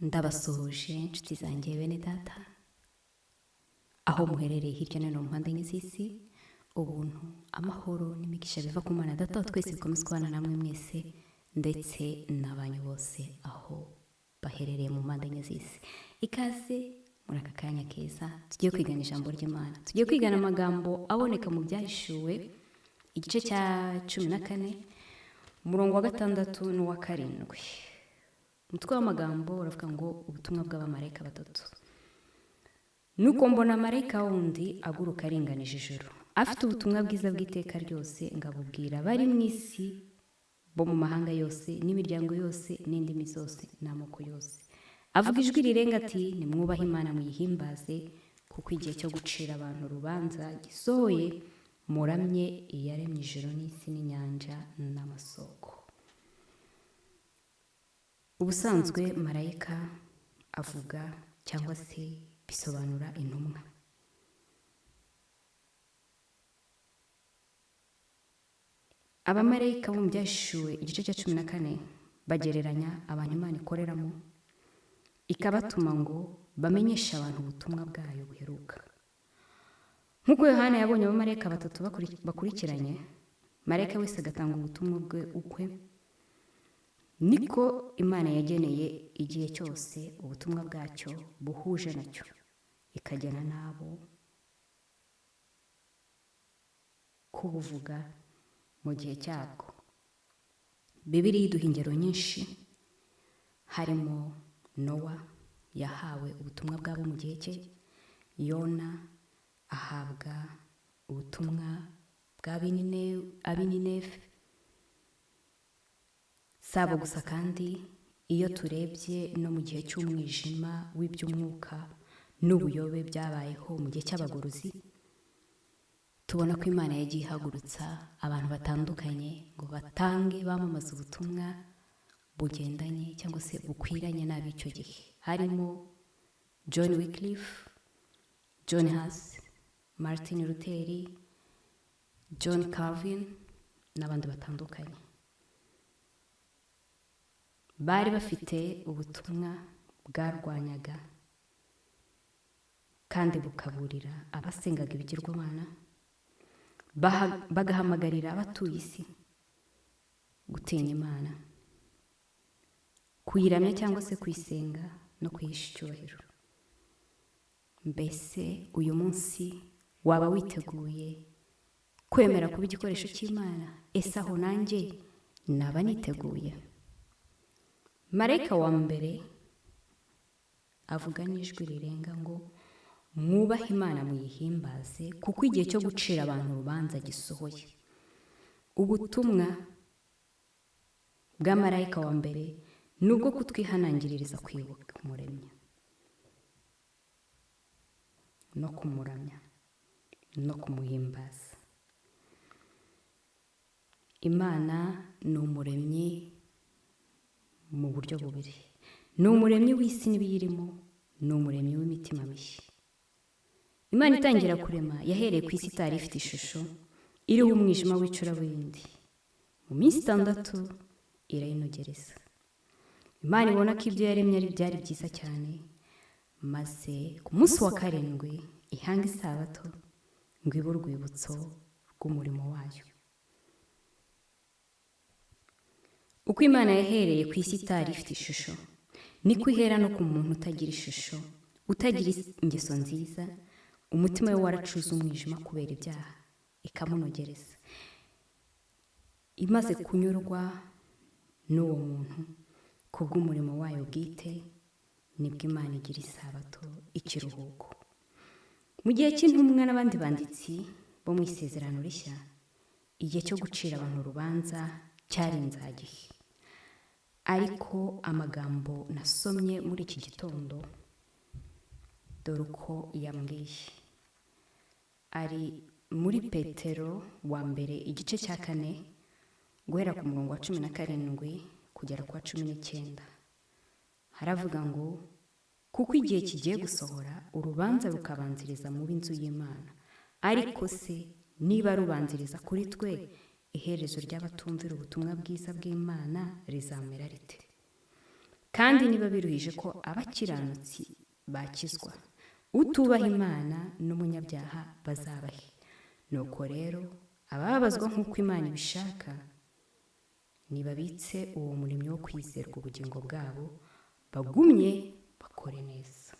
ndabasuhuje inshuti zanjye bene data aho muherereye hirya no hino mu mpande z'isi. Ubuntu, amahoro n'imigisha biva ku Mana Data twese bikomeze kubana namwe mwese ndetse n'abanyu bose aho baherereye mu mpande z'isi. Ikaze muri aka kanya keza tugiye kwigana ijambo ry'Imana. Tugiye kwigana amagambo aboneka mu Byahishuwe igice cya 14 umurongo wa 6 n'uwa 7. Umutwe w'amagambo uravuga ngo ubutumwa bw'abamarayika batatu. Nuko mbona marayika wundi aguruka aringanije ijuru, afite ubutumwa bwiza bw'iteka ryose ngabubwira bari mu isi bo mu mahanga yose n'imiryango yose n'indimi zose n'amoko yose. Avuga ijwi rirenga ati, nimwubahe Imana muyihimbaze, kuko igihe cyo gucira abantu urubanza gisohoye, muramye iyaremye ijuru n'isi n'inyanja n'amasoko. Ubusanzwe marayika avuga cyangwa se bisobanura intumwa. Abamarayika bo mu Byahishuwe igice cya 14 bagereranya abantu Imana ikoreramo, ikabatuma ngo bamenyeshe abantu ubutumwa bwayo buheruka. Nk'uko Yohana yabonye abamarayika batatu bakurikiranye, marayika wese agatanga ubutumwa bwe ukwe, niko Imana yageneye igihe cyose ubutumwa bwacyo buhuje nacyo, ikagena nabo kubuvuga mu gihe cyabwo. Bibiliya iduha ingero nyinshi, harimo Nowa yahawe ubutumwa bwabo mu gihe cye, Yona ahabwa ubutumwa bw'Abininefe. Sabo gusa kandi iyo turebye no mu gihe cy'umwijima w'iby'umwuka n'ubuyobe byabayeho mu gihe cy'abagorozi, tubona ko Imana yagiye ihagurutsa abantu batandukanye ngo batange bamamaza ubutumwa bugendanye cyangwa se bukwiranye n'ab'icyo gihe, harimo John Wycliffe, John Huss, Martin Luther, John Calvin n'abandi batandukanye. Bari bafite ubutumwa bwarwanyaga kandi bukaburira abasengaga ibigirwamana, bagahamagarira abatuye isi gutinya Imana, kuyiramya cyangwa se kuyisenga no kuyisha icyubahiro. Mbese uyu munsi waba witeguye kwemera kuba igikoresho cy'Imana? Ese aho nanjye naba niteguye? Marayika wa mbere avuga n'ijwi rirenga ngo, mwubahe Imana muyihimbaze, kuko igihe cyo gucira abantu urubanza gisohoye. Ubutumwa bwa marayika wa mbere ni ubwo kutwihanangiririza kwibuka umuremyi no kumuramya no kumuhimbaza. Imana ni umuremyi mu buryo bubiri. Ni umuremyi w'isi n'ibiyirimo, ni umuremyi w'imitima mishya. Imana itangira kurema yahereye ku isi itari ifite ishusho, iriho umwijima w'icuraburindi. Mu minsi 6 irayinogereza. Imana ibona ko ibyo yaremye byari byiza cyane, maze ku munsi wa 7 ihanga isabato ngo ibe urwibutso rw'umurimo wayo. Uko Imana yahereye ku isi itari ifite ishusho, niko ihera no ku muntu utagira ishusho, utagira ingeso nziza, umutima we waracuze umwijima kubera ibyaha, ikamunogereza. Imaze kunyurwa n'uwo muntu kubw'umurimo wayo bwite, nibwo Imana igira isabato, ikiruhuko. Mu gihe cy'intumwa n'abandi banditsi bo mu Isezerano Rishya, igihe cyo gucira abantu urubanza cyari inzagihe. Ariko amagambo nasomye muri iki gitondo, dore uko yambwiye, ari muri Petero wa mbere igice cya 4 guhera ku murongo wa 17 kugera ku wa 19. Haravuga ngo, kuko igihe kigiye gusohora urubanza rukabanziriza mu b'inzu y'Imana. Ariko se niba rubanziriza kuri twe, iherezo ry'abatumvira ubutumwa bwiza bw'Imana rizamera rite? kandi niba biruhije ko abakiranutsi bakizwa, utubaha Imana n'umunyabyaha bazabahe. Nuko rero ababazwa nk'uko Imana ibishaka nibabitse uwo murimo wo kwizerwa ubugingo bwabo, bagumye bakore neza.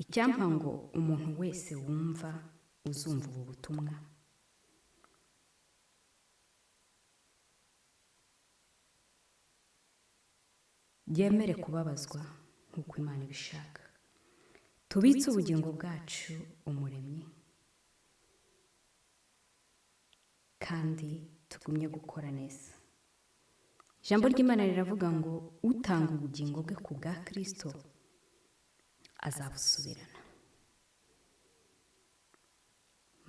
Icyampa ngo umuntu wese uzumva ubu butumwa yemere kubabazwa nk'uko Imana ibishaka. Tubitse ubugingo bwacu Umuremyi, kandi tugumye gukora neza. Ijambo ry'Imana riravuga ngo utanga ubugingo bwe ku bwa Kristo azabusubirana.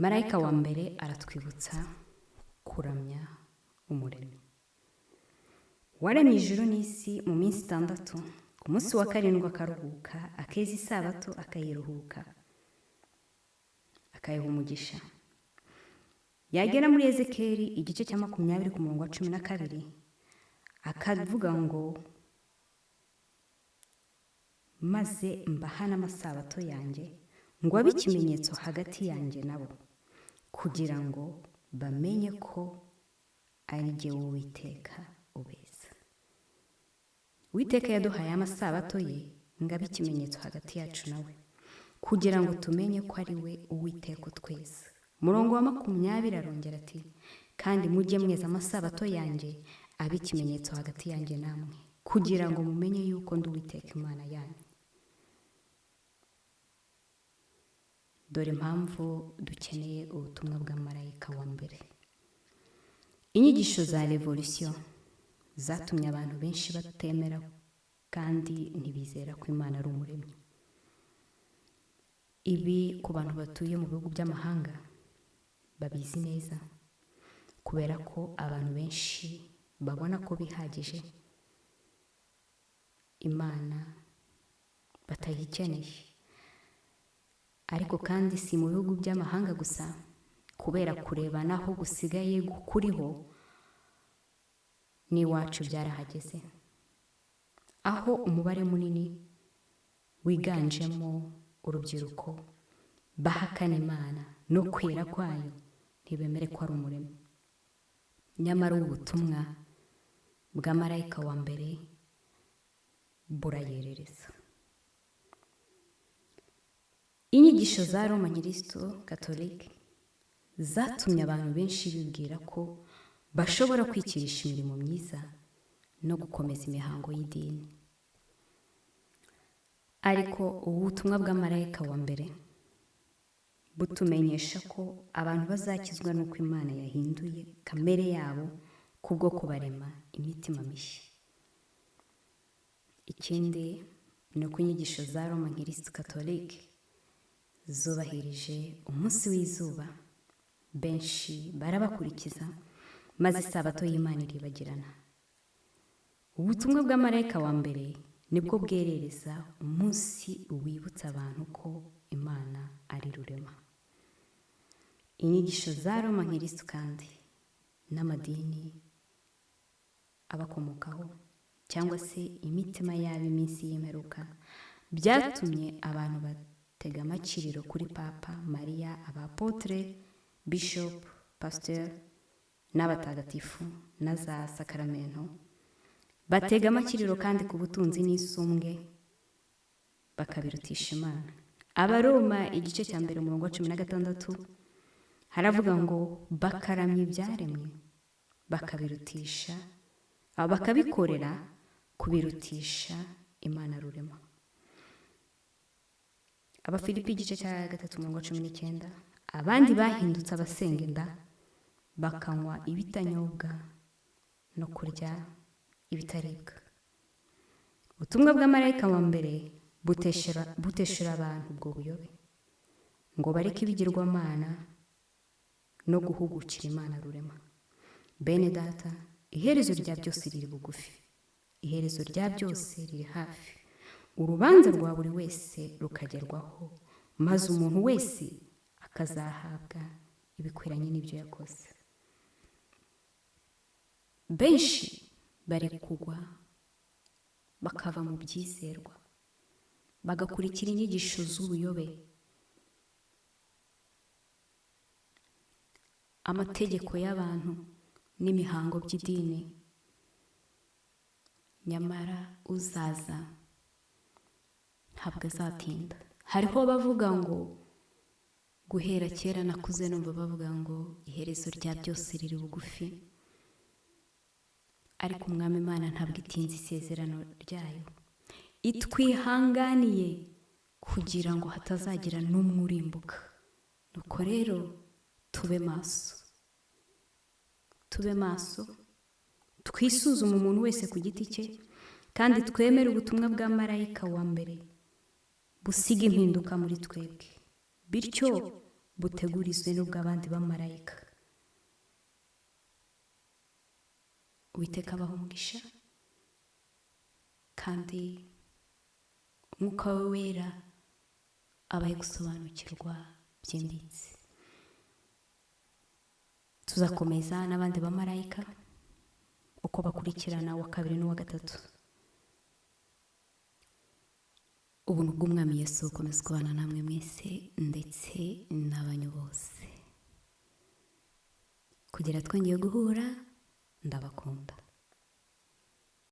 Marayika wa mbere aratwibutsa kuramya Umuremyi waremye ijuru n'isi mu minsi 6, ku munsi wa 7 akaruhuka, akeza isabato akayiruhuka, akayiha umugisha. Yagera muri Ezekiyeli igice cya 20 ku murongo wa 12 akavuga ngo maze mbahana amasabato yanjye ngo abe ikimenyetso hagati yanjye nabo, kugira ngo bamenye ko ari jye Uwiteka ubeza. Uwiteka yaduhaye amasabato ye ngo abe ikimenyetso hagati yacu nawe, kugira ngo tumenye ko ari we Uwiteka twese. Murongo wa 20 arongera ati, kandi mujye mweza amasabato yanjye abe ikimenyetso hagati yanjye namwe, kugira ngo mumenye yuko ndi Uwiteka Imana yanyu. Dore impamvu dukeneye ubutumwa bwa marayika wa mbere. Inyigisho za revolution zatumye abantu benshi batemera kandi ntibizera ko Imana ari Umuremyi. Ibi ku bantu batuye mu bihugu by'amahanga babizi neza, kubera ko abantu benshi babona ko bihagije Imana batayikeneye. Ariko kandi si mu bihugu by'amahanga gusa, kubera kureba naho gusigaye kuriho n'iwacu byarahageze, aho umubare munini wiganjemo urubyiruko bahakana Imana no kwera kwayo, ntibemere ko ari Umuremyi. Nyamara ubutumwa bwa marayika wa mbere burayerereza. Inyigisho za Roma Nkristo Katolike zatumye abantu benshi bibwira ko bashobora kwikirisha imirimo myiza no gukomeza imihango y'idini. Ariko ubutumwa bwa marayika wa mbere butumenyesha ko abantu bazakizwa n'uko Imana yahinduye kamere yabo kubwo kubarema imitima mishya. Ikindi ni uko inyigisho za Roma Nkristo Katolike zubahirije umunsi w'izuba, benshi barabakurikiza, maze isabato y'Imana iribagirana. Ubutumwa bwa marayika wa mbere nibwo bwerereza umunsi wibutsa abantu ko Imana ari rurema. Inyigisho za Roma Nkristo kandi n'amadini abakomokaho cyangwa se imitima yabo iminsi y'imperuka byatumye abantu batega amakiriro kuri Papa, Mariya, abapotre, Bishop, Pasteur n'abatagatifu na za sakramento. Batega amakiriro kandi ku butunzi n'isumbwe bakabirutisha Imana. Abaroma igice cya 1 umurongo wa 16 haravuga ngo bakaramya ibyaremwe bakabirutisha, bakabikorera kubirutisha Imana rurema. Abafilipi igice cya 3 umurongo wa 19, abandi bahindutse abasenga inda, bakanywa ibitanyobwa no kurya ibitaribwa. Ubutumwa bwa marayika wa mbere buteshera abantu ubwo buyobe, ngo bareke ibigirwamana no guhugukira Imana rurema. Bene data, iherezo rya byose riri bugufi, iherezo rya byose riri hafi. Urubanza rwa buri wese rukagerwaho, maze umuntu wese akazahabwa ibikwiranye n'ibyo yakoze. Benshi bari kugwa bakava mu byizerwa bagakurikira inyigisho z'ubuyobe, amategeko y'abantu n'imihango by'idini. Nyamara uzaza ntabwo azatinda. Hariho bavuga ngo guhera kera nakuze numva bavuga ngo iherezo rya byose riri bugufi, ariko umwami Imana ntabwo itinze isezerano ryayo, itwihanganiye kugira ngo hatazagira n'umwe urimbuka. Nuko rero tube maso, twisuzume umuntu wese ku giti cye, kandi twemere ubutumwa bwa marayika wa mbere busiga impinduka muri twebwe, bityo butegurizwe n'ubw'abandi bamarayika. Uwiteka abaha umugisha, kandi umwuka we wera abahe gusobanukirwa byimbitse. Tuzakomeza n'abandi bamarayika uko bakurikirana, uwa kabiri n'uwa gatatu. Ubuntu bw'umwami Yesu bukomeze kubana namwe mwese ndetse n'abanyu bose. Kugera twongeye guhura, ndabakunda.